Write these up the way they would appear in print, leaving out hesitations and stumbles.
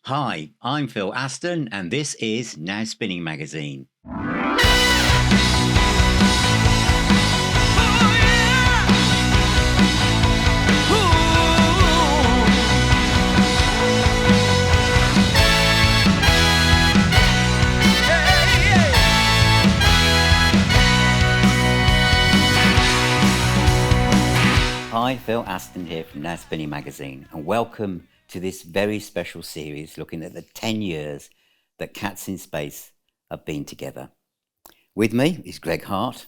Hi, I'm Phil Aston, and this is Now Spinning Magazine. Hi, Phil Aston here from Now Spinning Magazine, and welcome to this very special series looking at the 10 years that Cats in Space have been together. With me is Greg Hart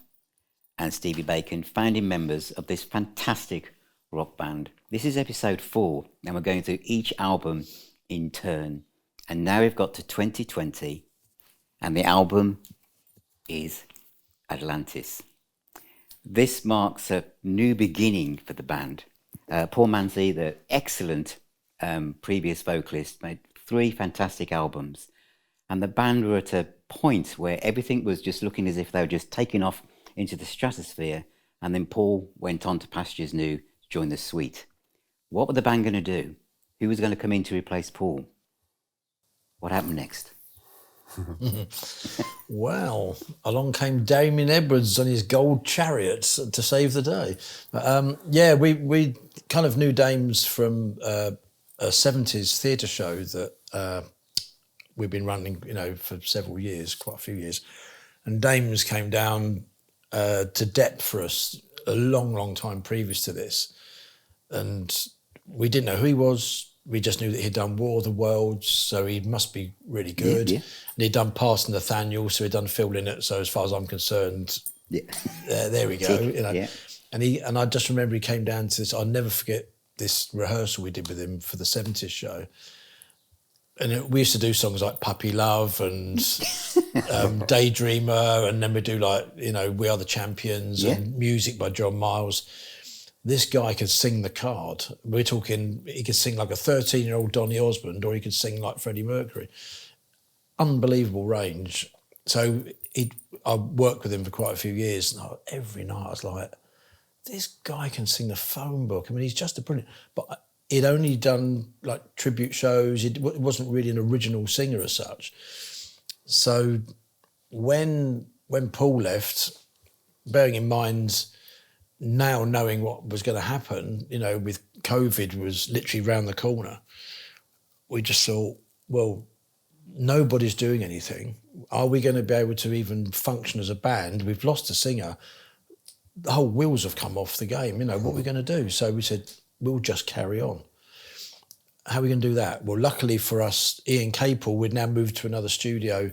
and Stevie Bacon, founding members of this fantastic rock band. This is episode 4, and we're going through each album in turn. And now we've got to 2020, and the album is Atlantis. This marks a new beginning for the band. Paul Manzi, the excellent previous vocalist, made 3 fantastic albums, and the band were at a point where everything was just looking as if they were just taking off into the stratosphere, and then Paul went on to pastures new to join the Suite. What were the band going to do? Who was going to come in to replace Paul? What happened next? Well, along came Damien Edwards on his gold chariot to save the day. We kind of knew Dames from a 70s theatre show that we've been running, for several years, quite a few years. And Dames came down to Depth for us a long, long time previous to this. And we didn't know who he was. We just knew that he'd done War of the Worlds, so he must be really good. Yeah. And he'd done Past Nathaniel, so he'd done Phil Lynott. So as far as I'm concerned, there we go. Yeah. And I just remember he came down to this. I'll never forget this rehearsal we did with him for the 70s show. And we used to do songs like Puppy Love and Daydreamer, and then we do We Are the Champions and music by John Miles. This guy could sing the card. We're talking, he could sing like a 13-year-old Donny Osmond, or he could sing like Freddie Mercury. Unbelievable range. So I worked with him for quite a few years, and every night I was like, this guy can sing the phone book. I mean, he's just a brilliant... But he'd only done like tribute shows. It wasn't really an original singer as such. So when Paul left, bearing in mind... Now knowing what was going to happen, with COVID was literally round the corner, we just thought, well, nobody's doing anything. Are we going to be able to even function as a band? We've lost a singer. The whole wheels have come off the game. What are we going to do? So we said, we'll just carry on. How are we going to do that? Well, luckily for us, Ian Capel, we'd now moved to another studio,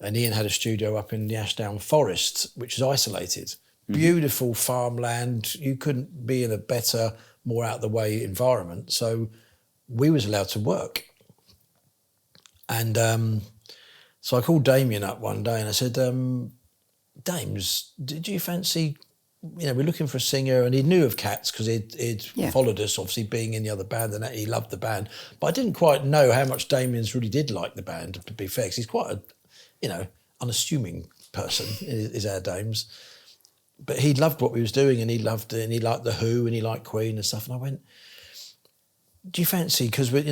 and Ian had a studio up in the Ashdown Forest, which is isolated. Beautiful farmland. You couldn't be in a better, more out of the way environment. So we was allowed to work. And so I called Damian up one day and I said, Dames, did you fancy, we're looking for a singer, and he knew of Cats because he'd followed us, obviously being in the other band, and he loved the band. But I didn't quite know how much Damian's really did like the band, to be fair, because he's quite a, unassuming person, is our Dames. But he loved what we was doing, and he loved it, and he liked The Who, and he liked Queen and stuff. And I went, do you fancy, because we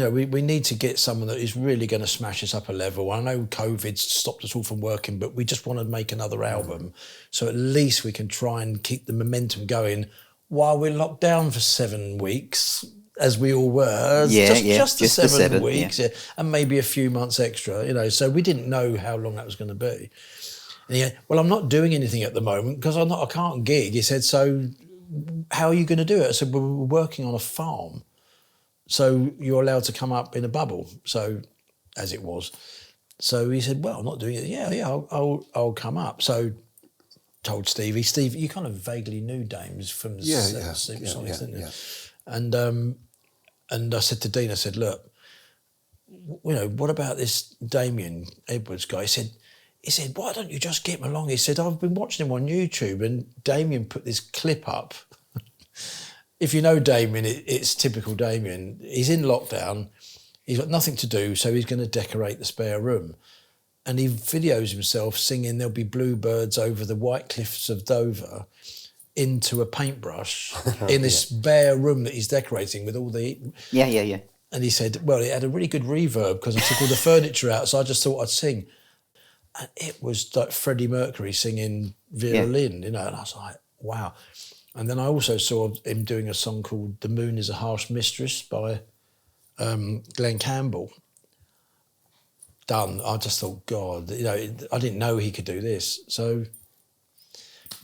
need to get someone that is really going to smash us up a level. I know COVID's stopped us all from working, but we just want to make another album. So at least we can try and keep the momentum going while we're locked down for 7 weeks, as we all were. Just the 7 weeks, and maybe a few months extra, So we didn't know how long that was going to be. And he said, well, I'm not doing anything at the moment because I can't gig. He said, so how are you going to do it? I said, well, we're working on a farm. So you're allowed to come up in a bubble. So, as it was. So he said, well, I'm not doing it. Yeah, I'll come up. So told Stevie. Steve, you kind of vaguely knew Dames from the Supersonics, didn't you? Yeah. And I said to Dean, I said, look, what about this Damien Edwards guy? He said, why don't you just get him along? He said, I've been watching him on YouTube, and Damien put this clip up. If you know Damien, it's typical Damien. He's in lockdown. He's got nothing to do, so he's going to decorate the spare room. And he videos himself singing There'll Be Bluebirds Over the White Cliffs of Dover into a paintbrush in this bare room that he's decorating with all the... Yeah. And he said, well, it had a really good reverb because I took all the furniture out, so I just thought I'd sing. And it was like Freddie Mercury singing Vera Lynn, and I was like, wow. And then I also saw him doing a song called The Moon is a Harsh Mistress by Glenn Campbell. Done. I just thought, God, I didn't know he could do this. So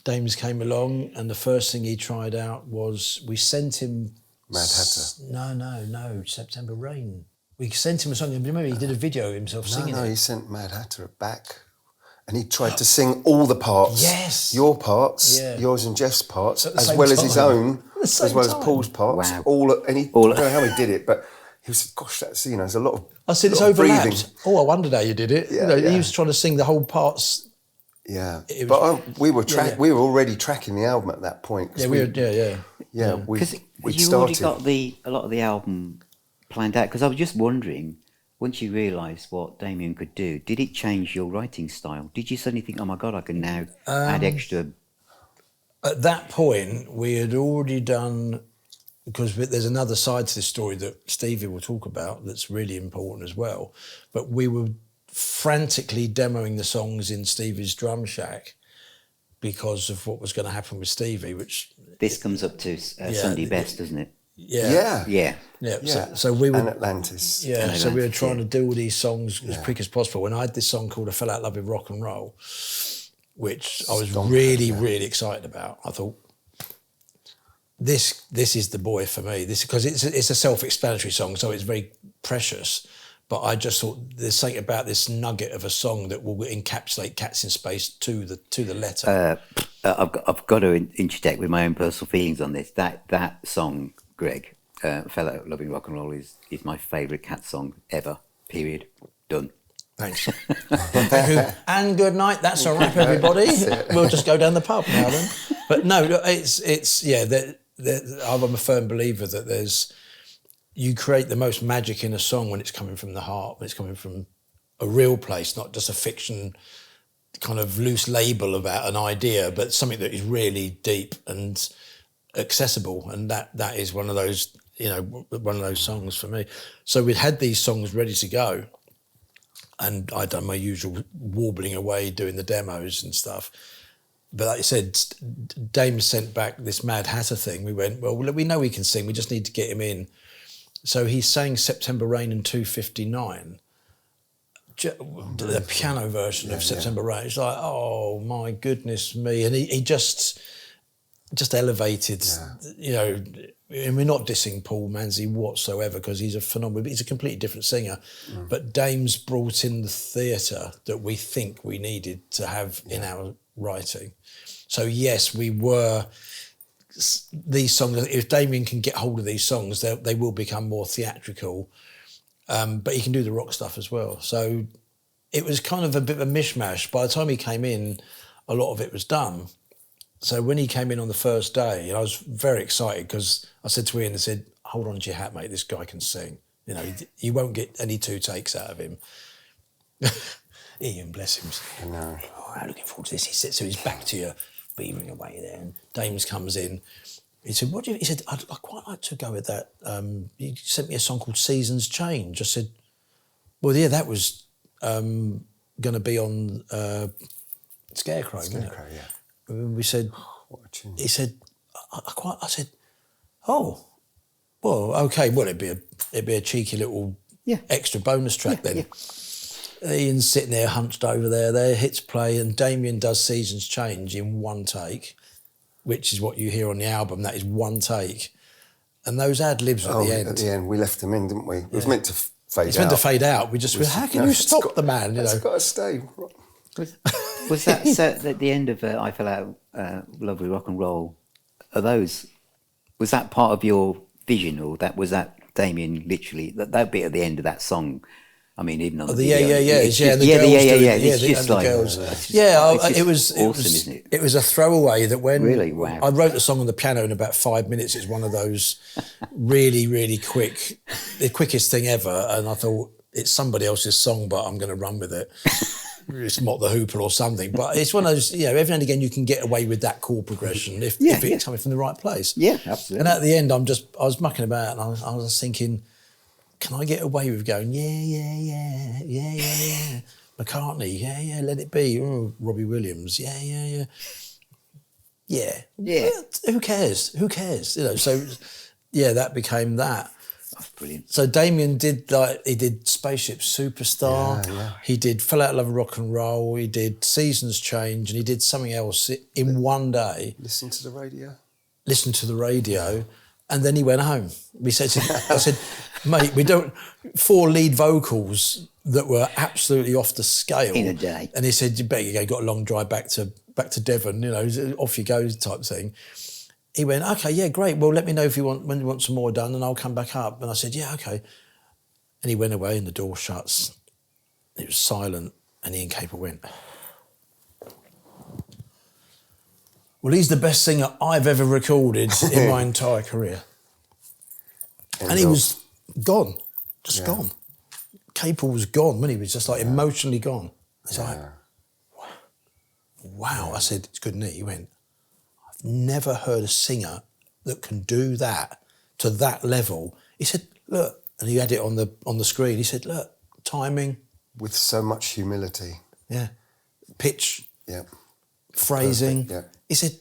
Dames came along, and the first thing he tried out was, we sent him... Mad Hatter. No, September Rain. We sent him a song. Remember, he did a video of himself singing it. No, he sent Mad Hatter back. And he tried to sing all the parts. Yes. Your parts, yours and Jeff's parts, as well as his own, as well as Paul's parts. Wow. I don't know how he did it, but he was, gosh, that's, there's a lot of I said it's overlapped. Breathing. Oh, I wondered how you did it. Yeah, He was trying to sing the whole parts. Yeah, we were we were already tracking the album at that point. Yeah, because you already got a lot of the album planned out. Because I was just wondering, once you realised what Damian could do, did it change your writing style? Did you suddenly think, oh my God, I can now add extra? At that point, we had already done, because there's another side to this story that Stevie will talk about that's really important as well. But we were frantically demoing the songs in Stevie's drum shack because of what was going to happen with Stevie, which... This comes up to Sunday Best, doesn't it? Yeah. So we were... And Atlantis. Yeah, and so we were trying to do all these songs as quick as possible. And I had this song called I Fell Out of Love with Rock and Roll, which I was really excited about. I thought, this is the boy for me. Because it's a self-explanatory song, so it's very precious. But I just thought there's something about this nugget of a song that will encapsulate Cats in Space to the letter. I've got to interject with my own personal feelings on this. That song, Greg, Fell Out Loving Rock and Roll, is my favourite Cat song ever. Period. Done. Thanks. Thank you. And good night. That's a wrap, everybody. We'll just go down the pub now then. But no, it's I'm a firm believer that you create the most magic in a song when it's coming from the heart, when it's coming from a real place, not just a fiction kind of loose label about an idea, but something that is really deep and accessible. And that is one of those, one of those songs for me. So we'd had these songs ready to go, and I'd done my usual warbling away doing the demos and stuff. But like I said, Dame sent back this Mad Hatter thing. We went, well, we know he can sing, we just need to get him in. So he sang September Rain and 259, the piano version of September Rain. It's like, oh my goodness me. And he just elevated, and we're not dissing Paul Manzi whatsoever because he's a phenomenal, he's a completely different singer. But Dame's brought in the theatre that we think we needed to have in our writing. So yes, we were... These songs, if Damien can get hold of these songs, they will become more theatrical, but he can do the rock stuff as well. So it was kind of a bit of a mishmash. By the time he came in, a lot of it was done. So when he came in on the first day, and I was very excited because I said to Ian, I said, hold on to your hat, mate, this guy can sing. You won't get any two takes out of him. Ian, bless him. I know. Oh, I'm looking forward to this. He said, so he's back to you. Beavering away there, and Dames comes in. He said, "What do you?" He said, "I'd quite like to go with that." You sent me a song called "Seasons Change." I said, "Well, yeah, that was going to be on Scarecrow." Scarecrow, yeah. And we said, what a tune. He said, I said, "Oh, well, okay. Well, it'd be a cheeky little extra bonus track then." Yeah. Ian's sitting there hunched over there, hits play, and Damien does Seasons Change in one take, which is what you hear on the album. That is one take. And those ad-libs at the end. At the end, we left them in, didn't we? It was meant to fade out. It's meant to fade out. We just went, how can you stop the man? It's got to stay. Was that set at the end of I Fell Out Love with Rock and Roll? Was that part of your vision, or was that Damien literally, that bit at the end of that song? I mean, even on the video. It's just like... it was awesome, isn't it? It was a throwaway that when... Really? Wow. I wrote the song on the piano in about 5 minutes. It's one of those really, really quick, the quickest thing ever. And I thought, it's somebody else's song, but I'm going to run with it. It's Mott the Hooper or something. But it's one of those, every now and again you can get away with that chord progression if it's coming from the right place. Yeah, absolutely. And at the end, I was mucking about and I was thinking... can I get away with going, yeah. McCartney, yeah, let it be. Oh, Robbie Williams, yeah. Who cares? You know, so yeah, that became that. That's brilliant. So Damian did he did Spaceship Superstar. Yeah. He did Fell Out of Love and Rock and Roll. He did Seasons Change, and he did something else in one day. Listen to the radio. And then he went home. I said, mate, we don't 4 lead vocals that were absolutely off the scale in a day. And he said, you better go. You got a long drive back to Devon. You know, off you go type thing. He went, okay, yeah, great. Well, let me know when you want some more done, and I'll come back up. And I said, yeah, okay. And he went away, and the door shuts. It was silent, and Ian Capel went, well, he's the best singer I've ever recorded in my entire career. And he was gone, gone. Capel was gone when he was just like emotionally gone. It's like, wow. I said, it's good, isn't it? He went, I've never heard a singer that can do that to that level. He said, look, and he had it on the screen. He said, look, timing. With so much humility. Yeah. Pitch. Yeah. Phrasing. Perfect, yeah. He said,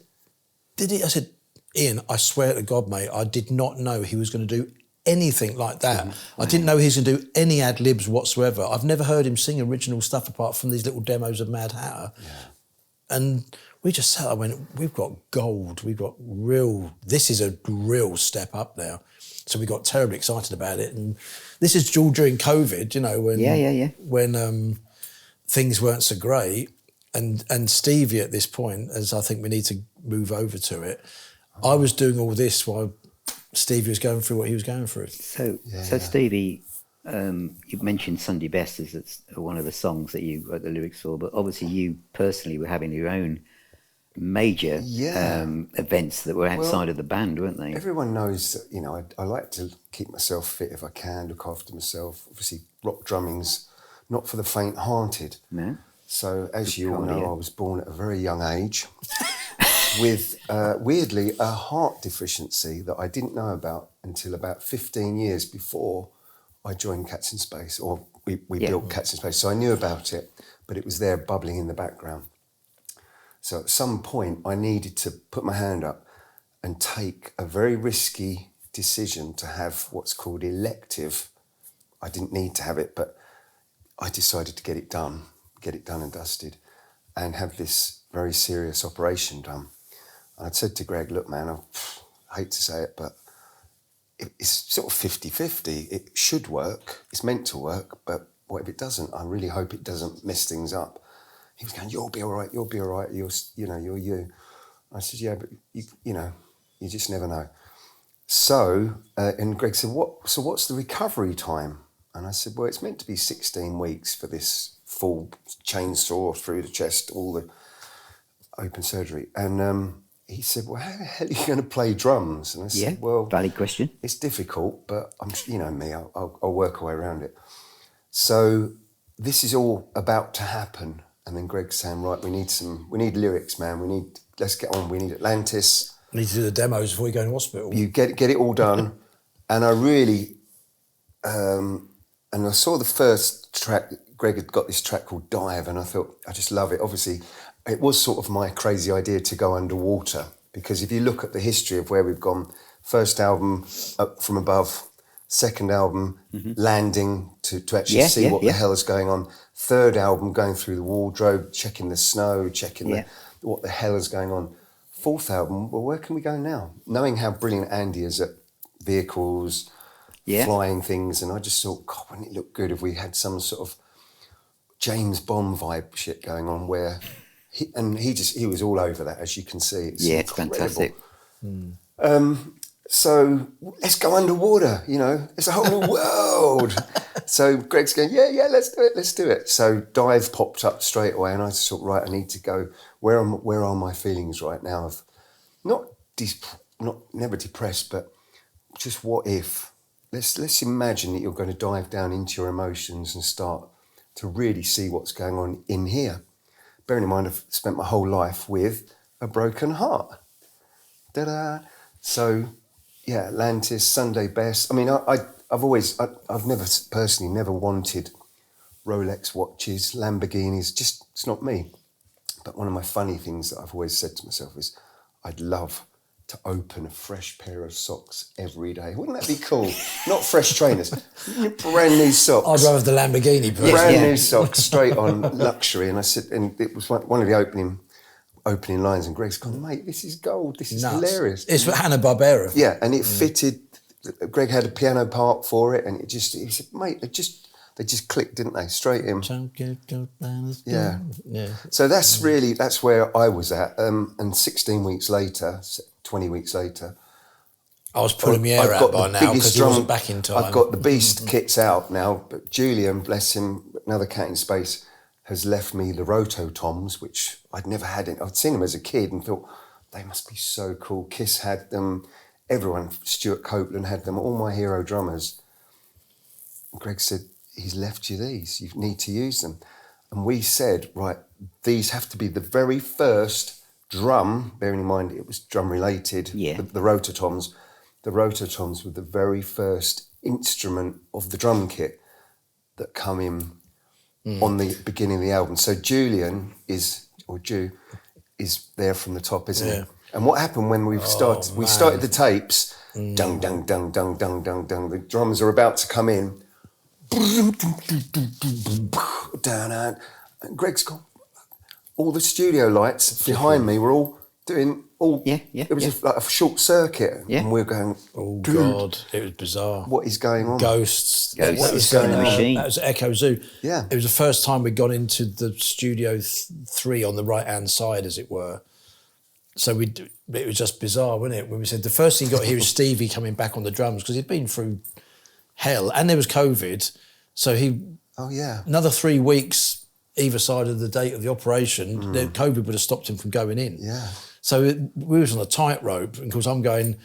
did he? I said, Ian, I swear to God, mate, I did not know he was going to do anything like that. I didn't know he was going to do any ad-libs whatsoever. I've never heard him sing original stuff apart from these little demos of Mad Hatter. Yeah. And we just sat there and went, we've got gold. We've got this is a real step up now. So we got terribly excited about it. And this is all during COVID, you know, when things weren't so great. And Stevie at this point, as I think we need to move over to it, I was doing all this while Stevie was going through what he was going through. So Stevie, you mentioned Sunday Best as one of the songs that you wrote the lyrics for, but obviously you personally were having your own major events that were outside of the band, weren't they? Everyone knows that, you know, I like to keep myself fit if I can, look after myself. Obviously, rock drumming's not for the faint-hearted. No. So, as you all know, I was born at a very young age with, weirdly, a heart deficiency that I didn't know about until about 15 years before I joined Cats in Space, or we built Cats in Space. So I knew about it, but it was there bubbling in the background. So at some point, I needed to put my hand up and take a very risky decision to have what's called elective. I didn't need to have it, but I decided to get it done and dusted, and have this very serious operation done. And I'd said to Greg, look, man, I hate to say it, but it's sort of 50-50. It should work. It's meant to work, but what if it doesn't? I really hope it doesn't mess things up. He was going, you'll be all right. You're you. I said, yeah, but you just never know. So, and Greg said, what's the recovery time? And I said, well, it's meant to be 16 weeks for this full chainsaw through the chest, all the open surgery. And he said, well, how the hell are you going to play drums? And I said, well, valid question. It's difficult, but me, I'll work our way around it. So this is all about to happen. And then Greg's saying, right, we need lyrics, man. Let's get on. We need Atlantis. You need to do the demos before you go in hospital. You get it all done. And I really, and I saw the first track. Greg had got this track called Dive, and I thought, I just love it. Obviously, it was sort of my crazy idea to go underwater, because if you look at the history of where we've gone, first album, Up From Above, second album, landing to actually see what the hell is going on, third album, going through the wardrobe, checking the snow, checking what the hell is going on. Fourth album, well, where can we go now? Knowing how brilliant Andy is at vehicles, flying things, and I just thought, God, wouldn't it look good if we had some sort of James Bond vibe shit going on where he was all over that, as you can see. It's fantastic. So let's go underwater, it's a whole new world. So Greg's going, yeah, let's do it. So Dive popped up straight away, and I just thought, right, I need to go, where are my feelings right now of never depressed, but just what if? Let's imagine that you're going to dive down into your emotions and start to really see what's going on in here. Bearing in mind, I've spent my whole life with a broken heart. Ta-da! So, Atlantis, Sunday Best. I mean, I've never personally never wanted Rolex watches, Lamborghinis, just, it's not me. But one of my funny things that I've always said to myself is, I'd love to open a fresh pair of socks every day. Wouldn't that be cool? Not fresh trainers, brand new socks. I'd rather the Lamborghini. Brand new socks, straight on, luxury. And I said, and it was one of the opening lines, and Greg's gone, mate, this is gold, this is hilarious. It's for Hanna-Barbera. Yeah, and it fitted. Greg had a piano part for it, and he said, mate, they just clicked, didn't they? Straight in. Yeah. So that's where I was at. And 16 weeks later, 20 weeks later, I was pulling my hair out by now because he wasn't back in time. I've got the beast kits out now, but Julian, bless him, another cat in space, has left me the Rototoms, which I'd never had. I'd seen them as a kid and thought, they must be so cool. Kiss had them, everyone, Stuart Copeland had them, all my hero drummers. And Greg said, he's left you these, you need to use them. And we said, right, these have to be the very first drum, bearing in mind it was drum related, the Rototoms. The Rototoms were the very first instrument of the drum kit that come in on the beginning of the album. So Julian is there from the top, isn't he? And what happened when we started the tapes, dung, dung, dung, dung, dung, dung, dung, the drums are about to come in, down, and Greg's gone, all the studio lights behind me were all doing it was like a short circuit, and we're going, oh God, it was bizarre. What is going on? Ghosts. What is going on? Machine. That was Echo Zoo. Yeah, it was the first time we'd gone into the studio 3 on the right hand side, as it were. So it was just bizarre, wasn't it? When we said the first thing you got here is Stevie coming back on the drums because he'd been through hell, and there was COVID, so another 3 weeks either side of the date of the operation, COVID would have stopped him from going in. Yeah. So we was on a tightrope, and of course I'm going,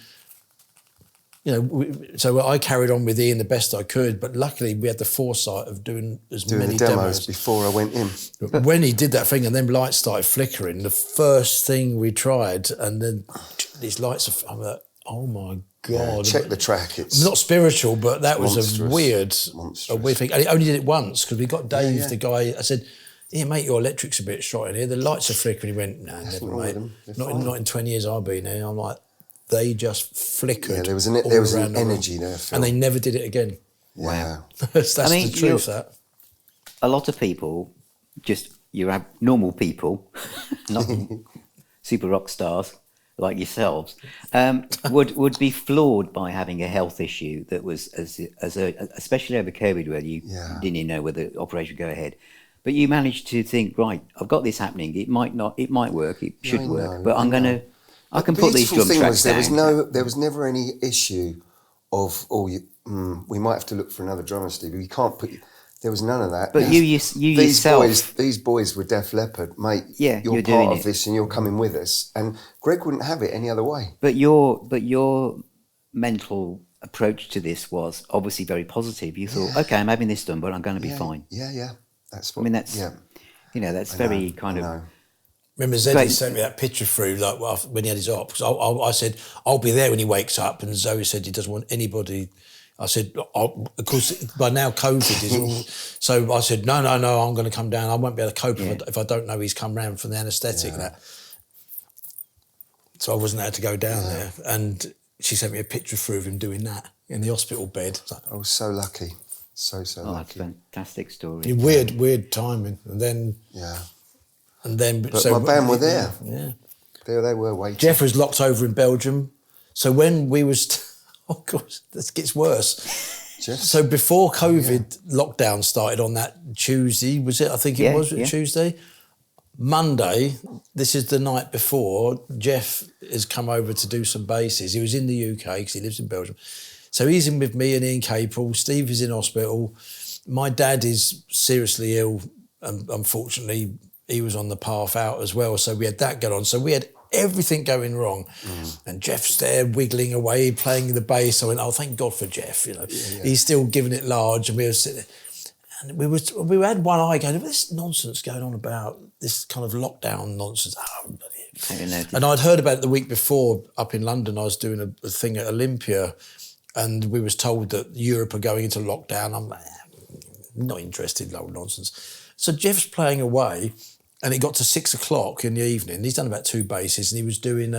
so I carried on with Ian the best I could, but luckily we had the foresight of doing many demos before I went in. But when he did that thing and then lights started flickering, the first thing we tried, and then these lights, I'm like, oh my God. Check the track. It's not spiritual, but that was a weird thing. And he only did it once because we got Dave, the guy, I said, yeah, mate, your electric's a bit short in here. The lights are flickering. He went, no, never, mate. Not in 20 years I've been here. I'm like, they just flickered. Yeah, there was an energy there, Phil. And they never did it again. Wow. That's the truth, that. A lot of people, just your normal people, not super rock stars like yourselves, would be floored by having a health issue that was, especially over COVID, where you didn't even know whether the operation would go ahead. But you managed to think, right, I've got this happening. It might work. It should work. But I can put these drum tracks down. There was never any issue of, we might have to look for another drummer, Stevie. We can't put. There was none of that. But these boys were Def Leppard, mate. Yeah, you're part of this, and you're coming with us. And Greg wouldn't have it any other way. But your mental approach to this was obviously very positive. You thought, okay, I'm having this done, but I'm going to be fine. Yeah. That's what. I mean, that's that's very kind of. Remember Zeddy sent me that picture through when he had his op, because I said I'll be there when he wakes up, and Zoe said he doesn't want anybody. I said, of course, by now COVID is all. So I said, no, I'm going to come down. I won't be able to cope if I don't know he's come round from the anaesthetic and that. So I wasn't able to go down there, and she sent me a picture through of him doing that in the hospital bed. I was so lucky. So lucky. That's a fantastic story. Weird timing. And then... But my band were there. Yeah. There they were waiting. Jeff was locked over in Belgium. So when we was... Oh, God, this gets worse. Jeff? So before COVID lockdown started on that Tuesday, was it? I think it was Tuesday. Monday, this is the night before, Jeff has come over to do some basses. He was in the UK because he lives in Belgium. So he's in with me and Ian Capel. Steve is in hospital. My dad is seriously ill, and unfortunately he was on the path out as well. So we had that going on. So we had everything going wrong. And Jeff's there wiggling away, playing the bass. I went, oh, thank God for Jeff. He's still giving it large. And we were sitting there. And we had one eye going, this nonsense going on about this kind of lockdown nonsense. And I'd heard about it the week before up in London. I was doing a thing at Olympia and we was told that Europe are going into lockdown. I'm like, not interested, no nonsense. So Jeff's playing away, and it got to 6 o'clock in the evening. He's done about 2 bases, and he was doing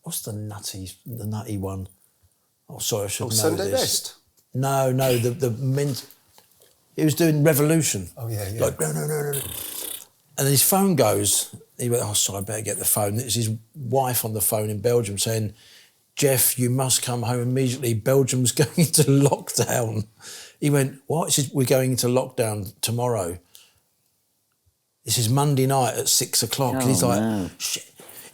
what's the nutty one? Oh, sorry, I should know Sunday this. Best. No, he was doing Revolution. Oh yeah. Like no. And then his phone goes. He went, oh, sorry, I better get the phone. It's his wife on the phone in Belgium saying, Jeff, you must come home immediately. Belgium's going into lockdown. He went, what? He says, we're going into lockdown tomorrow. This is Monday night at 6 o'clock. Oh, And he's like, no. shit.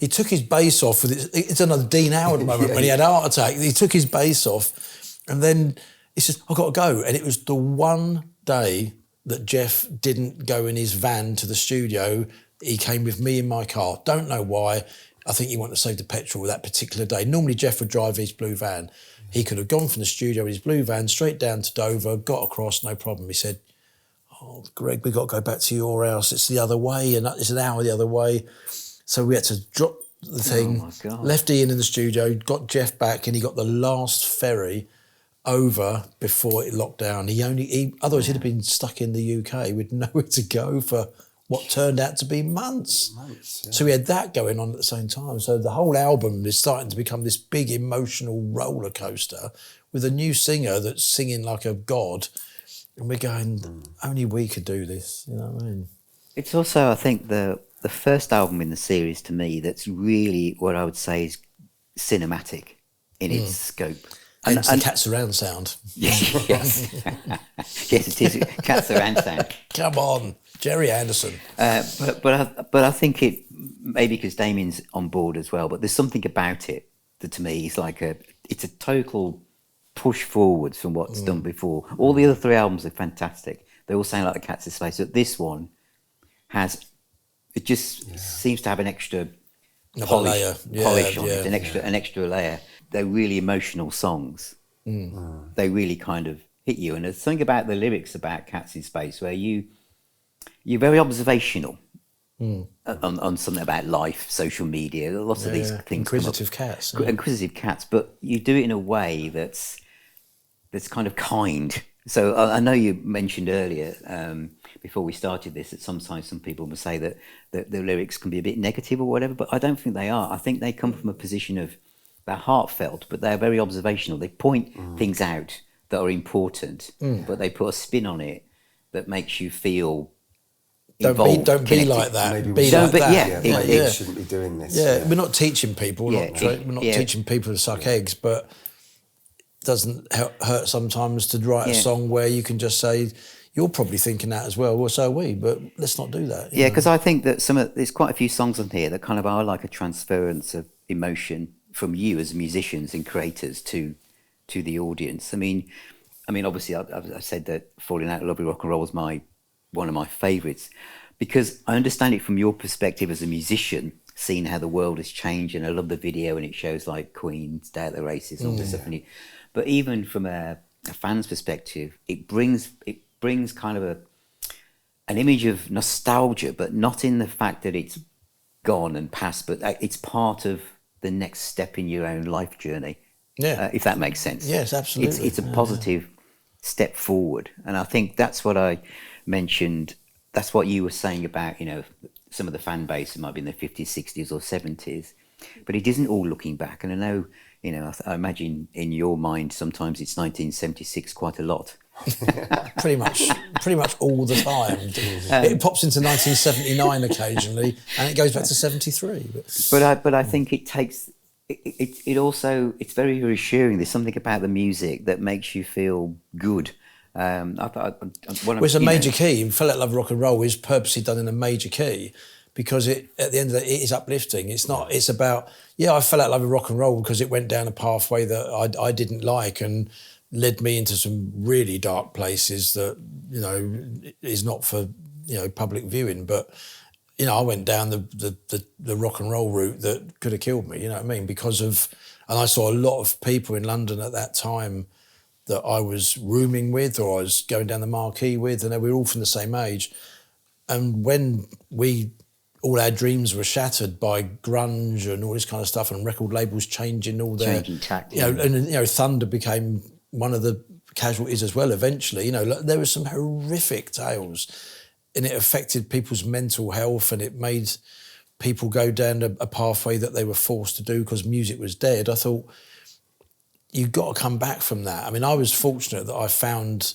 He took his bass off. It's another Dean Howard moment when he had a heart attack. He took his bass off, and then he says, I've got to go. And it was the one day that Jeff didn't go in his van to the studio. He came with me in my car. Don't know why. I think he wanted to save the petrol that particular day. Normally Jeff would drive his blue van. He could have gone from the studio in his blue van straight down to Dover, got across, no problem. He said, oh, Greg, we've got to go back to your house. It's the other way, and it's an hour the other way. So we had to drop the thing, Oh, my God. left Ian in the studio, got Jeff back, and he got the last ferry over before it locked down. Otherwise he'd have been stuck in the UK with nowhere to go for what turned out to be months. Yeah. So we had that going on at the same time. So the whole album is starting to become this big emotional roller coaster with a new singer that's singing like a god. And we're going, only we could do this, you know what I mean? It's also, I think, the first album in the series to me that's really what I would say is cinematic in its scope. And it's the Cats Around sound. Yes. Yes, it is. Cats Around sound. Come on, Jerry Anderson. But I think it, maybe because Damien's on board as well, but there's something about it that to me is like it's a total push forwards from what's done before. All the other 3 albums are fantastic. They all sound like the Cats of Space. But this one seems to have an extra polish on it, an extra layer. They're really emotional songs. They really kind of hit you. And there's something about the lyrics about Cats in Space where you're very observational on something about life, social media, lots of these things. Inquisitive cats. Inquisitive cats, but you do it in a way that's kind of kind. So I know you mentioned earlier, before we started this, that sometimes some people will say that the lyrics can be a bit negative or whatever, but I don't think they are. I think they come from a position of, they're heartfelt, but they're very observational. They point things out that are important, but they put a spin on it that makes you feel involved. Don't be like that. Maybe be we like shouldn't- that. maybe we shouldn't be doing this. Yeah, we're not teaching people. Yeah, We're not teaching people to suck eggs, but it doesn't hurt sometimes to write a song where you can just say, you're probably thinking that as well, so are we, but let's not do that. Yeah, because I think that there's quite a few songs on here that kind of are like a transference of emotion from you as musicians and creators to the audience. I mean, obviously, I've said that Falling Out of Love with Rock and Roll is one of my favourites, because I understand it from your perspective as a musician, seeing how the world has changed, and I love the video, and it shows like Queen, Stay at the Races, and all this stuff. But even from a fan's perspective, it brings kind of an image of nostalgia, but not in the fact that it's gone and past, but it's part of the next step in your own life journey. Yeah, if that makes sense. Yes, absolutely. It's a positive step forward, and I think that's what I mentioned. That's what you were saying about, some of the fan base, it might be in the 50s, 60s or 70s, but it isn't all looking back. And I know, I imagine in your mind sometimes it's 1976 quite a lot. pretty much all the time. It pops into 1979 occasionally, and it goes back to 73. But I think it takes it also, it's very reassuring. There's something about the music that makes you feel good. It's a major key. Fell Out of Love with Rock and Roll is purposely done in a major key, because at the end of it is uplifting. It's not. It's about, I fell out of love with rock and roll because it went down a pathway that I didn't like and led me into some really dark places that is not for public viewing. But I went down the rock and roll route that could have killed me. You know what I mean? And I saw a lot of people in London at that time that I was rooming with, or I was going down the marquee with, and we were all from the same age. And when we all our dreams were shattered by grunge and all this kind of stuff, and record labels changing all their changing tack. Thunder became one of the casualties as well. Eventually, there were some horrific tales, and it affected people's mental health, and it made people go down a pathway that they were forced to do because music was dead. I thought, you've got to come back from that. I mean, I was fortunate that I found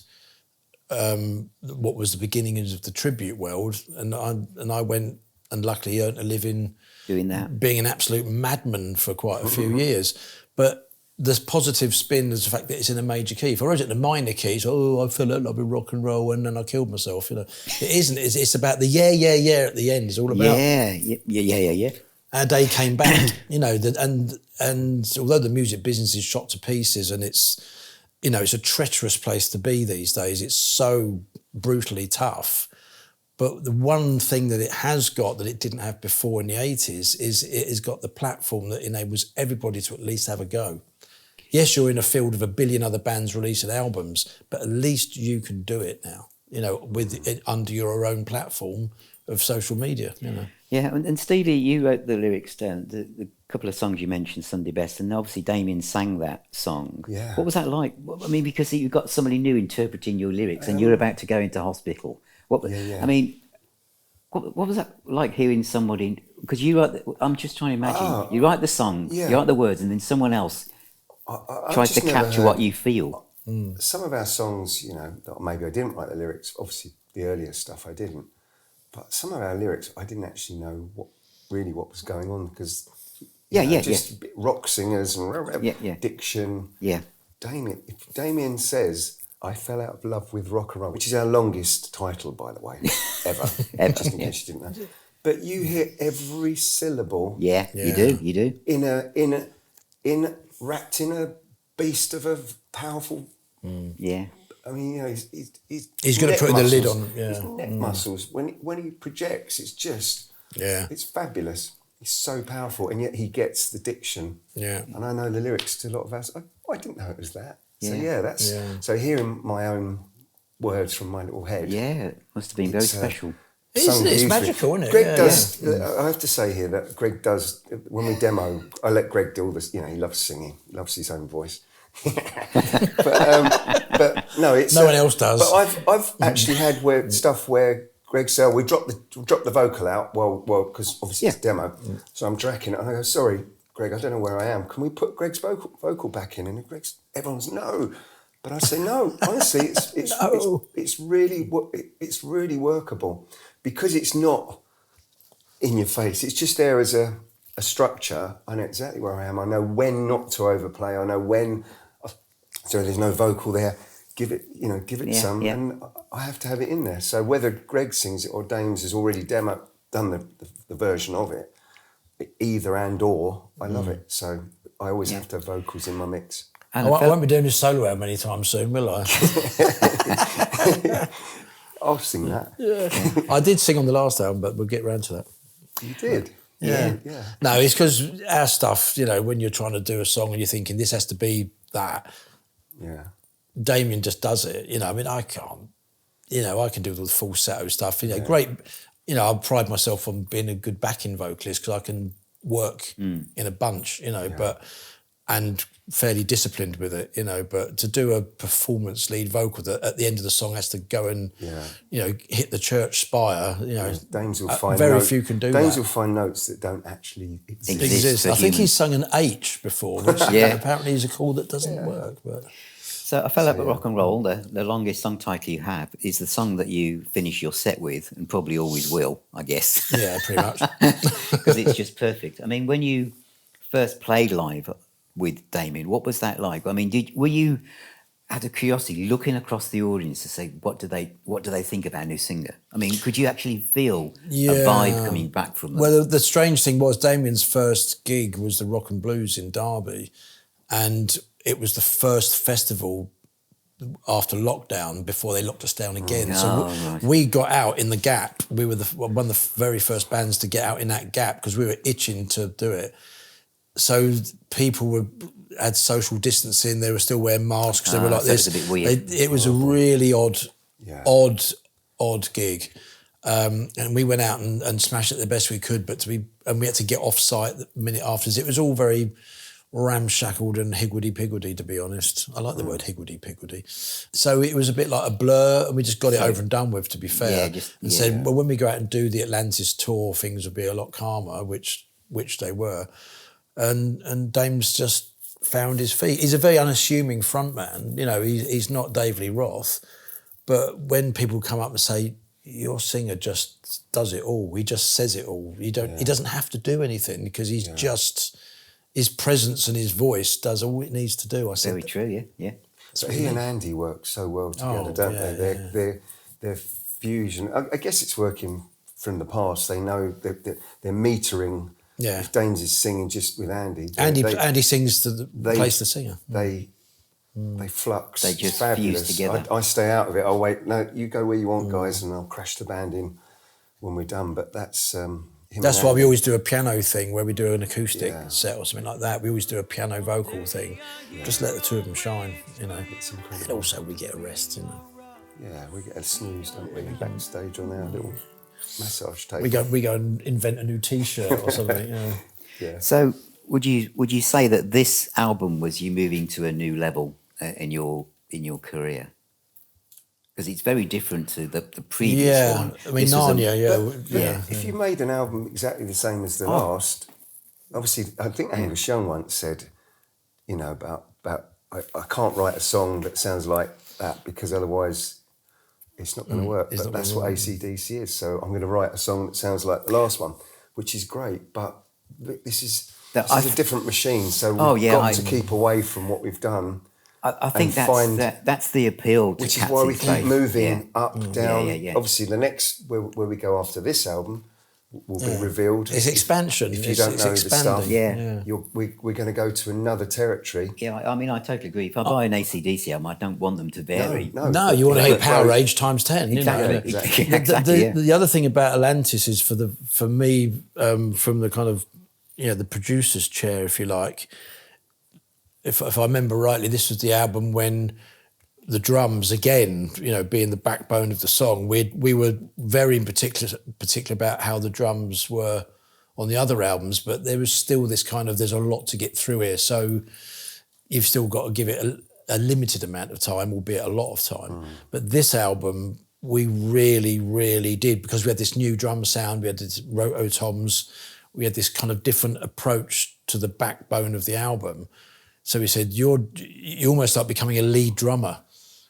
what was the beginnings of the tribute world, and I went and luckily earned a living doing that, being an absolute madman for quite a few years. But the positive spin is the fact that it's in a major key. If I wrote it in a minor key, I fell in love with rock and roll and then I killed myself. It isn't. It's about the yeah at the end. It's all about yeah. Our day came back, and although the music business is shot to pieces and it's a treacherous place to be these days. It's so brutally tough. But the one thing that it has got that it didn't have before in the 80s is it has got the platform that enables everybody to at least have a go. Yes, you're in a field of a billion other bands releasing albums, but at least you can do it now, with it under your own platform of social media, Yeah, and Stevie, you wrote the lyrics down, the couple of songs you mentioned, Sunday Best, and obviously Damian sang that song. Yeah. What was that like? I mean, because you've got somebody new interpreting your lyrics and you're about to go into hospital. I mean, what was that like hearing somebody, because you write, I'm just trying to imagine, you write the song, you write the words, and then someone else tries to capture what you feel. Some of our songs, maybe I didn't write the lyrics, obviously the earlier stuff I didn't, but some of our lyrics I didn't actually know what was going on, because just rock singers and diction. Yeah. Damien says, I fell out of love with rock and roll, which is our longest title, by the way, ever. Just in case you didn't know. But you hear every syllable. Yeah, you do. Wrapped in a beast of a powerful. Yeah. I mean, he's going to put the lid on. Yeah. His neck muscles. When he projects, it's just. Yeah. It's fabulous. He's so powerful, and yet he gets the diction. Yeah. And I know the lyrics to a lot of us. I didn't know it was that. Yeah. So so hearing my own words from my little head. Yeah, it must have been very special. It's magical, isn't it? Greg does. I have to say here that Greg does. When we demo, I let Greg do all this. He loves singing, loves his own voice. but no, it's no one else does. But I've actually had stuff where Greg said, we dropped the vocal out. Well, because obviously it's a demo, so I'm tracking it, and I go, sorry, Greg, I don't know where I am. Can we put Greg's vocal back in? And everyone's no. But I say no. Honestly, it's really workable, because it's not in your face. It's just there as a structure. I know exactly where I am. I know when not to overplay. I know when. So there's no vocal there. Give it some, and I have to have it in there. So whether Greg sings it or Dames has already done the version of it, either and or, I love it. So I always have to have vocals in my mix. And I won't be doing this solo album anytime soon, will I? I'll sing that. Yeah. I did sing on the last album, but we'll get round to that. You did? Yeah. No, it's because our stuff, when you're trying to do a song and you're thinking this has to be that. Yeah. Damian just does it. I mean, I can't. I can do the falsetto stuff. Great. I pride myself on being a good backing vocalist because I can work in a bunch. And fairly disciplined with it. But to do a performance lead vocal that at the end of the song has to go and hit the church spire. Dames will find very notes. few can do Dames that. will find notes that don't actually exist. I think he's sung an H before, which apparently is a chord that doesn't work. But. So I Fell Out with Rock and Roll, the longest song title you have, is the song that you finish your set with, and probably always will, I guess. Yeah, pretty much. Because it's just perfect. I mean, when you first played live with Damien, what was that like? I mean, were you, out of curiosity, looking across the audience to say, what do they think of our new singer? I mean, could you actually feel a vibe coming back from them? Well, the strange thing was Damien's first gig was the Rock and Blues in Derby, and it was the first festival after lockdown before they locked us down again. We got out in the gap. We were one of the very first bands to get out in that gap because we were itching to do it. So people had social distancing. They were still wearing masks. They were like this. It was a bit weird. It was a really odd gig. And we went out and smashed it the best we could, and we had to get off site the minute afterwards. It was all very ramshackled and higgledy-piggledy, to be honest. I like the word higgledy-piggledy. So it was a bit like a blur, and we just got it over and done with, to be fair. Said, well, when we go out and do the Atlantis tour, things will be a lot calmer, which they were. And Dame's just found his feet. He's a very unassuming frontman. You know, he's not Dave Lee Roth, but when people come up and say, your singer just does it all, he just says it all. He doesn't have to do anything because he's just... his presence and his voice does all it needs to do. I said, very true, yeah. So he and Andy work so well together, don't they? Their fusion. I guess it's working from the past. They know that they're metering. Yeah. If Dames is singing just with Andy, Andy sings to replace the singer. They flux. They just fabulous. fuse together. I stay out of it. I'll wait. No, you go where you want, guys, and I'll crash the band in when we're done. But that's. That's why we always do a piano thing where we do an acoustic set or something like that. We always do a piano vocal thing. Just let the two of them shine, you know. And also we get a rest, you know. Yeah, we get a snooze, don't we, backstage on our little massage table. We go and invent a new T-shirt or something, you know. Yeah. So would you say that this album was you moving to a new level in your career? Because it's very different to the previous one. I mean, Narnia, If you made an album exactly the same as the last, obviously, I think Angus Young once said, you know, about I can't write a song that sounds like that because otherwise it's not going to work. But that's what AC/DC is. So I'm going to write a song that sounds like the last one, which is great. But this is a different machine. So we've got to keep away from what we've done. I think that's the appeal to which Cats is why we in keep Space. moving up, down. Obviously, the next where we go after this album will be revealed. It's expansion. If you don't know the stuff, Yeah. we're going to go to another territory. Yeah, I mean, I totally agree. If I buy an AC/DC album, I don't want them to vary. No, you want to hear Power Age times 10. Exactly. You know? Exactly. The other thing about Atlantis is for me, from the kind of, you know, the producer's chair, if you like, if I remember rightly, this was the album when the drums, again, you know, being the backbone of the song, we were very particular about how the drums were on the other albums, but there was still this kind of, there's a lot to get through here. So you've still got to give it a limited amount of time, albeit a lot of time. But this album, we really, really did, because we had this new drum sound, we had this rototoms, we had this kind of different approach to the backbone of the album. So he said, you almost like becoming a lead drummer,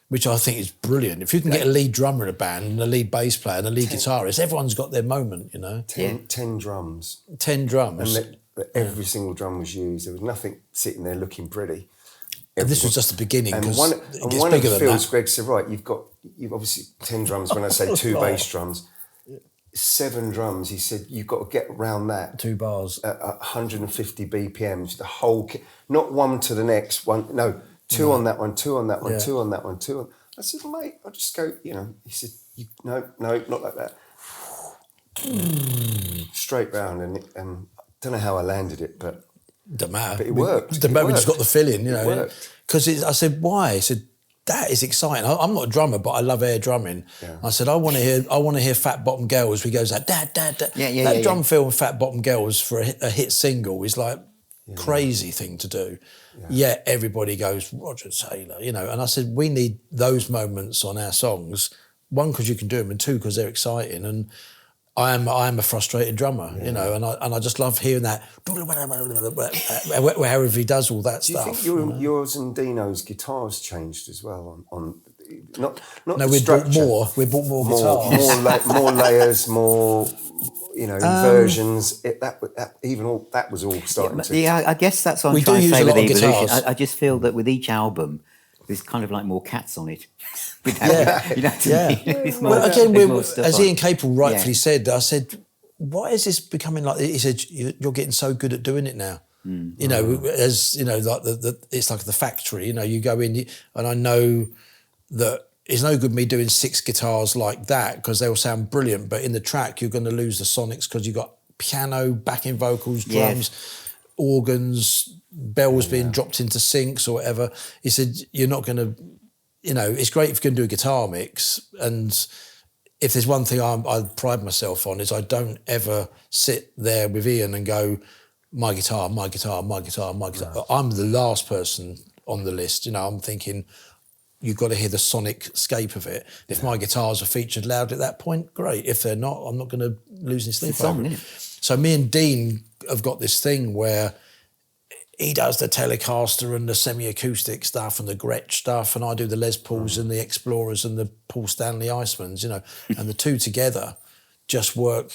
which I think is brilliant. If you can get a lead drummer in a band and a lead bass player and a lead guitarist, everyone's got their moment, you know. 10 drums. 10 drums. And every single drum was used. There was nothing sitting there looking pretty. This was just the beginning. And one of the fields, Greg said, right, you've obviously 10 drums. When I say 2 bass drums, 7 drums. He said, you've got to get around that. 2 bars. At 150 BPMs, the whole not one to the next one. No, 2 on that one, 2 on that one, 2 on that one, 2 on. I said, mate, I'll just go, you know. He said, no, not like that. Straight round, and I don't know how I landed it, but don't matter. But it worked. Don't matter. We just got the feeling, you know. Because I said, why? He said, that is exciting. I'm not a drummer, but I love air drumming. Yeah. I said, I want to hear Fat Bottom Girls. He goes like, dad. That drum fill with Fat Bottom Girls for a hit single is like crazy thing to do. Yeah, everybody goes, Roger Taylor, you know. And I said, we need those moments on our songs. 1, because you can do them, and 2, because they're exciting. And I am a frustrated drummer, you know, and I just love hearing that, however he does all that stuff. Do you think yours and Dino's guitars changed as well not no, we bought more. We bought more guitars. more layers, more, you know, inversions. That was all starting to. Yeah, I guess that's what I'm trying to say with the evolution. I just feel that with each album, there's kind of like more cats on it. Well, again, as Ian Capel rightfully said, I said, why is this becoming like? He said, you're getting so good at doing it now. You know, as you know, like it's like the factory. You know, you go in, and I know that it's no good me doing 6 guitars like that because they'll sound brilliant, but in the track you're going to lose the sonics because you've got piano, backing vocals, drums, organs, bells being dropped into syncs or whatever. He said, you're not going to, you know, it's great if you can do a guitar mix, and if there's one thing I pride myself on is I don't ever sit there with Ian and go, my guitar, my guitar, my guitar, my guitar. Right. I'm the last person on the list. You know, I'm thinking you've got to hear the sonic scape of it. If my guitars are featured loud at that point, great. If they're not, I'm not going to lose any sleep over it. So me and Dean have got this thing where he does the Telecaster and the semi-acoustic stuff and the Gretsch stuff, and I do the Les Pauls and the Explorers and the Paul Stanley Icemans, you know, and the two together just work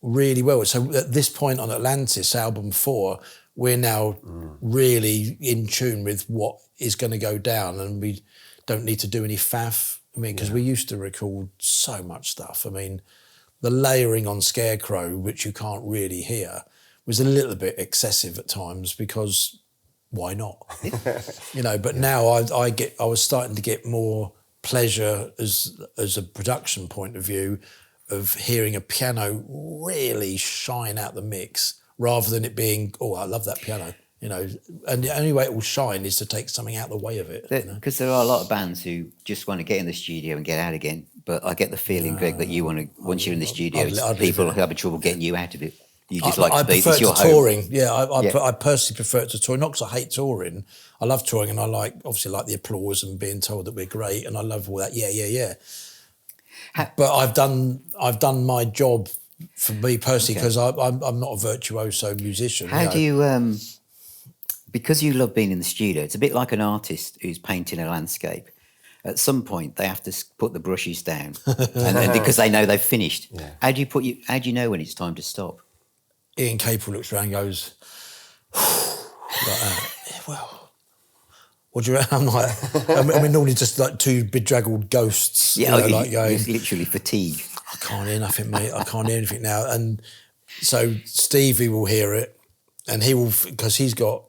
really well. So at this point on Atlantis, album 4, we're now really in tune with what is going to go down, and we don't need to do any faff. I mean, because we used to record so much stuff. I mean, the layering on Scarecrow, which you can't really hear, was a little bit excessive at times because why not? You know, but now I was starting to get more pleasure as a production point of view of hearing a piano really shine out the mix rather than it being, oh, I love that piano, you know. And the only way it will shine is to take something out of the way of it. Because there are a lot of bands who just want to get in the studio and get out again. But I get the feeling, Greg, that you want to, once you're in the studio, people are having trouble getting you out of it. You just like to be, it's your home. Touring. Yeah, I personally prefer it to touring. Not because I hate touring. I love touring, and I obviously like the applause and being told that we're great, and I love all that. Yeah. But I've done my job for me personally because I'm not a virtuoso musician. How do you? Because you love being in the studio, it's a bit like an artist who's painting a landscape. At some point, they have to put the brushes down, and because they know they've finished. Yeah. How do you know when it's time to stop? Ian Capel looks around and goes, like that. Yeah, well, what do you reckon? I'm like, I mean, normally just like two bedraggled ghosts. Yeah, you know, like going, you're literally fatigued. I can't hear nothing, mate. I can't hear anything now. And so Stevie will hear it, and he will, because he's got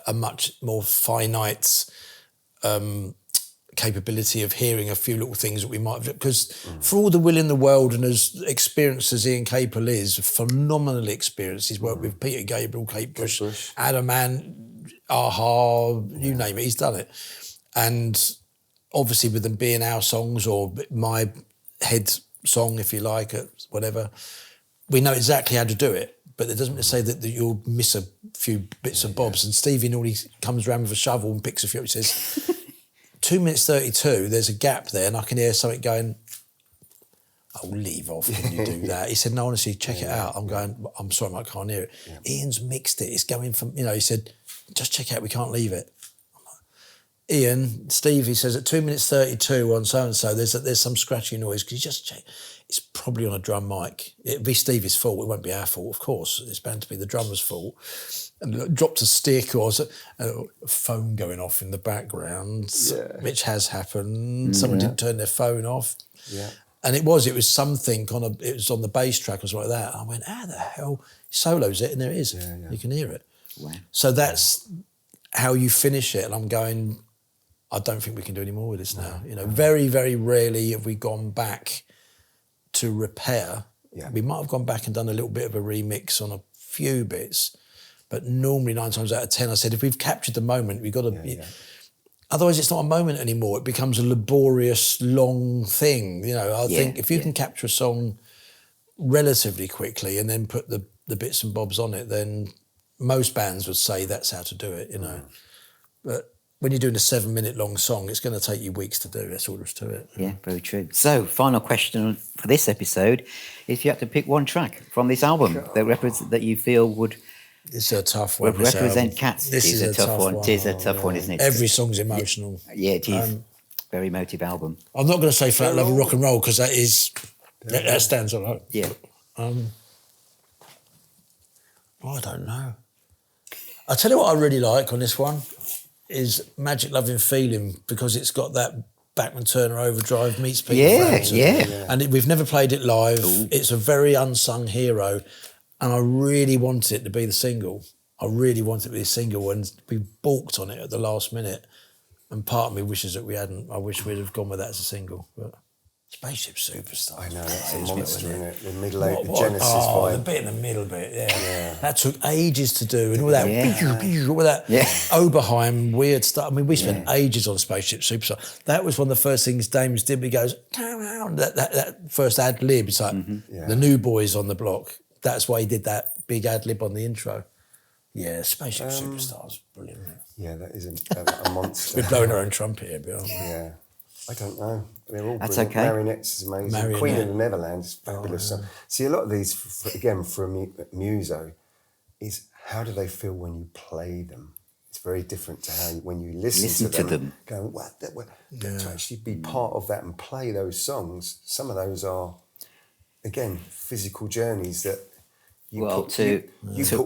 a much more finite capability of hearing a few little things that we might have, because for all the will in the world and as experienced as Ian Capel is, phenomenally experienced. He's worked with Peter Gabriel, Kate Bush, Adam Ant, Aha, you name it, he's done it. And obviously with them being our songs or my head song, if you like, whatever, we know exactly how to do it. But it doesn't say that you'll miss a few bits and bobs. And Stevie normally comes around with a shovel and picks a few. He says, 2 minutes 32, there's a gap there, and I can hear something going, oh, leave off, can you do that? He said, no, honestly, check it out. I'm going, I'm sorry, I can't hear it. Yeah. Ian's mixed it. It's going from, you know, he said, just check it out, we can't leave it. Ian, Stevie says at 2 minutes 32 on so-and-so, there's some scratchy noise. Could you just check? It's probably on a drum mic. It'd be Stevie's fault. It won't be our fault, of course. It's bound to be the drummer's fault. And dropped a stick or a phone going off in the background, which has happened. Someone didn't turn their phone off. Yeah. And it was something it was on the bass track or something like that. I went, how the hell? He solos it, and there it is. Yeah. You can hear it. Wow. So that's how you finish it. And I'm going, I don't think we can do any more with this now. You know, very, very rarely have we gone back to repair. Yeah. We might have gone back and done a little bit of a remix on a few bits, but normally 9 times out of 10, I said, if we've captured the moment, we've got to... Otherwise, it's not a moment anymore. It becomes a laborious, long thing. You know, I think if you can capture a song relatively quickly and then put the bits and bobs on it, then most bands would say that's how to do it, you know. But when you're doing a 7-minute long song, it's going to take you weeks to do. That's all there is to it. Yeah, very true. So, final question for this episode: if you had to pick one track from this album that you feel would... It's a tough one. Would represent Cats. This is a tough one. It is a tough one, isn't it? Every song's emotional. Yeah, it is. Very emotive album. I'm not going to say Flat Love of Rock and Roll because that stands alone. Yeah. I don't know. I'll tell you what I really like on this one is Magic Loving Feeling, because it's got that Bachman Turner overdrive meets Peter Frampton. Yeah. And we've never played it live. Ooh. It's a very unsung hero. And I really wanted it to be the single. And we balked on it at the last minute. And part of me wishes that we hadn't. I wish we'd have gone with that as a single. But Spaceship Superstar. I know, that's a monster, isn't it? The middle-aged, the Genesis the vibe. bit in the middle bit, yeah. That took ages to do, and all that, all that Oberheim weird stuff. I mean, we spent ages on Spaceship Superstar. That was one of the first things Damien did. He goes, that first ad lib. It's like the new boys on the block. That's why he did that big ad lib on the intro. Yeah, Spaceship Superstar is brilliant. Yeah, that is a monster. We're blowing our own trumpet here, Bill. Yeah. I don't know. They're all That's brilliant. okay. Marionettes is amazing. Queen of the Neverland is fabulous. See, a lot of these, again, for a muso, is how do they feel when you play them? It's very different to how when you listen to them. Going, to actually be part of that and play those songs. Some of those are, again, physical journeys that you put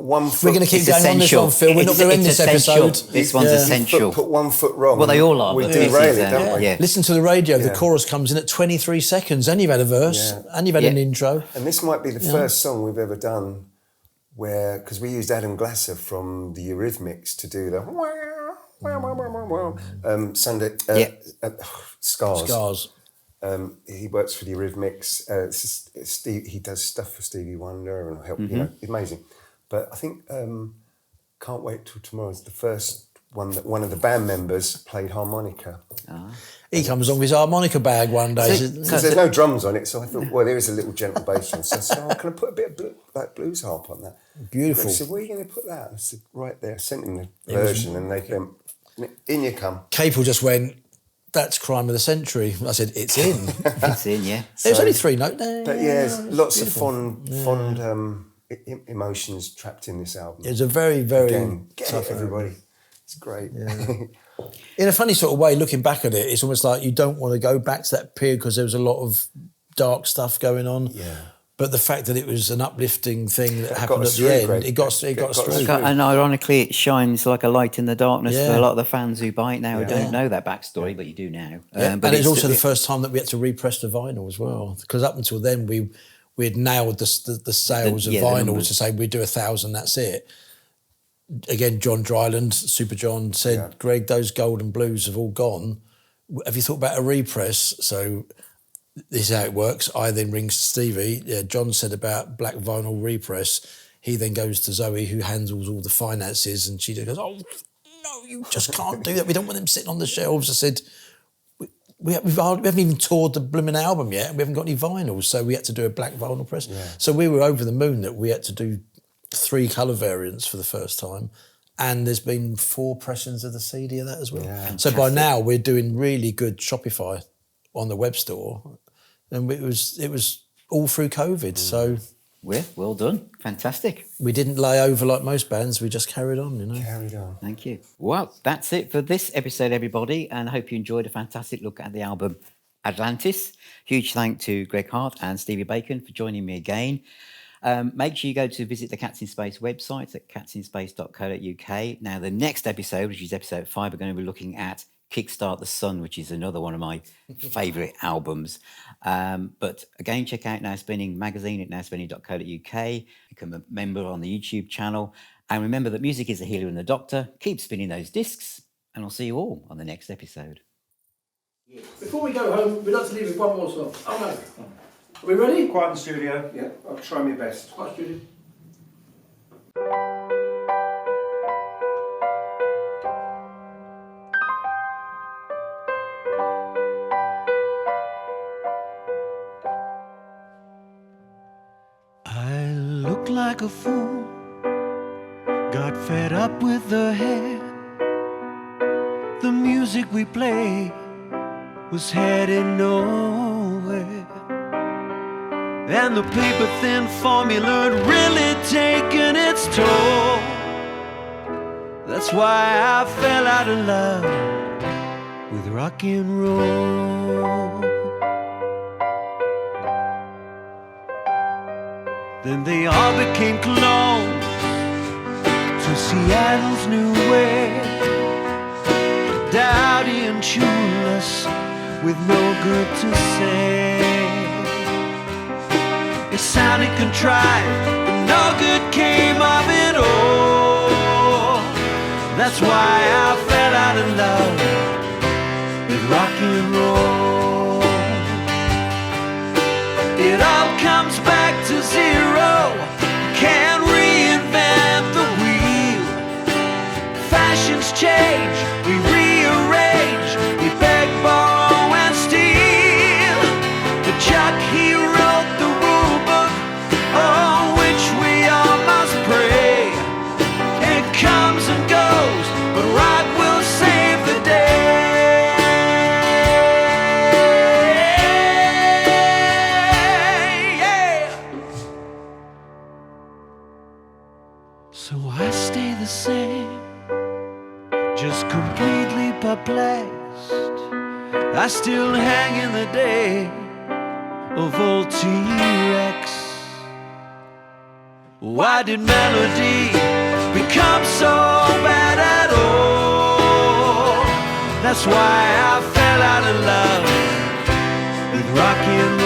one foot. We're going to keep going on this one, Phil. We're not going to end this episode. This one's essential. Put 1 foot wrong. Well, they all are. We derail it, don't we? Yeah. Listen to the radio. The chorus comes in at 23 seconds, and you've had a verse, and you've had an intro. And this might be the first song we've ever done where, because we used Adam Glasser from the Eurythmics to do the Sunday Scars. He works for the Eurythmics. He does stuff for Stevie Wonder and help. You know, amazing. But I think Can't Wait Till Tomorrow is the first one that one of the band members played harmonica. He comes on with his harmonica bag one day. Because there's no drums on it, so I thought, well, there is a little gentle bass drum. So I said, can I put a bit of blues harp on that? Beautiful. He said, where are you going to put that? I said, right there. I sent him the version, and they went, in you come. Capel just went, that's crime of the century. I said, it's in. It's in, yeah. It was only 3 notes. But lots of fond emotions trapped in this album. It's a very, very tough, everybody. It's great. Yeah. In a funny sort of way, looking back at it, it's almost like you don't want to go back to that period because there was a lot of dark stuff going on. Yeah. But the fact that it was an uplifting thing that happened at the end, it got us through. And ironically, it shines like a light in the darkness for a lot of the fans who buy it now who don't know that backstory, but you do now. But it's also the first time that we had to repress the vinyl as well. Because up until then, we had nailed the sales of vinyl to say we'd do 1,000, that's it. Again, John Dryland, Super John, said, Greg, those gold and blues have all gone. Have you thought about a repress? So this is how it works. I then ring Stevie. John said about black vinyl repress. He then goes to Zoe, who handles all the finances, and she goes, oh, no, you just can't do that. We don't want them sitting on the shelves. I said, we haven't even toured the blooming album yet, and we haven't got any vinyls, so we had to do a black vinyl press. Yeah. So we were over the moon that we had to do 3 colour variants for the first time, and there's been 4 pressings of the CD of that as well. Yeah, so by now we're doing really good Shopify on the web store, and it was all through COVID. So well done, fantastic. We didn't lay over like most bands. We just carried on, Carried on. Thank you. Well, that's it for this episode, everybody, and I hope you enjoyed a fantastic look at the album Atlantis. Huge thank to Greg Hart and Stevie Bacon for joining me again. Make sure you go to visit the Cats in Space website at catsinspace.co.uk. Now, the next episode, which is episode 5, we're going to be looking at Kickstart the Sun, which is another one of my favourite albums. But again, check out Now Spinning magazine at nowspinning.co.uk. Become a member on the YouTube channel. And remember that music is a healer and a doctor. Keep spinning those discs, and I'll see you all on the next episode. Before we go home, we'd like to leave with one more song. Oh, no. Are we ready? Quiet in the studio. Yeah, I'll try my best. Quiet studio. I looked like a fool, got fed up with the hair. The music we played was heading nowhere. And the paper-thin formula had really taken its toll. That's why I fell out of love with rock and roll. Then they all became clones to Seattle's new way. Dowdy and tuneless with no good to say. It sounded contrived, but no good came of it all. That's why I fell out of love with rock and roll. it all comes back to zero. Can't reinvent the wheel. Fashions change, we rearrange, we beg, borrow and steal. But Chuck, he wrote the rule book on which we all must pray. It comes and goes, but right will save the day. Yeah. So I stay the same, just completely perplexed. I still hang in the day of old T-Rex. Why did melody become so bad at all? That's why I fell out of love with rock and roll.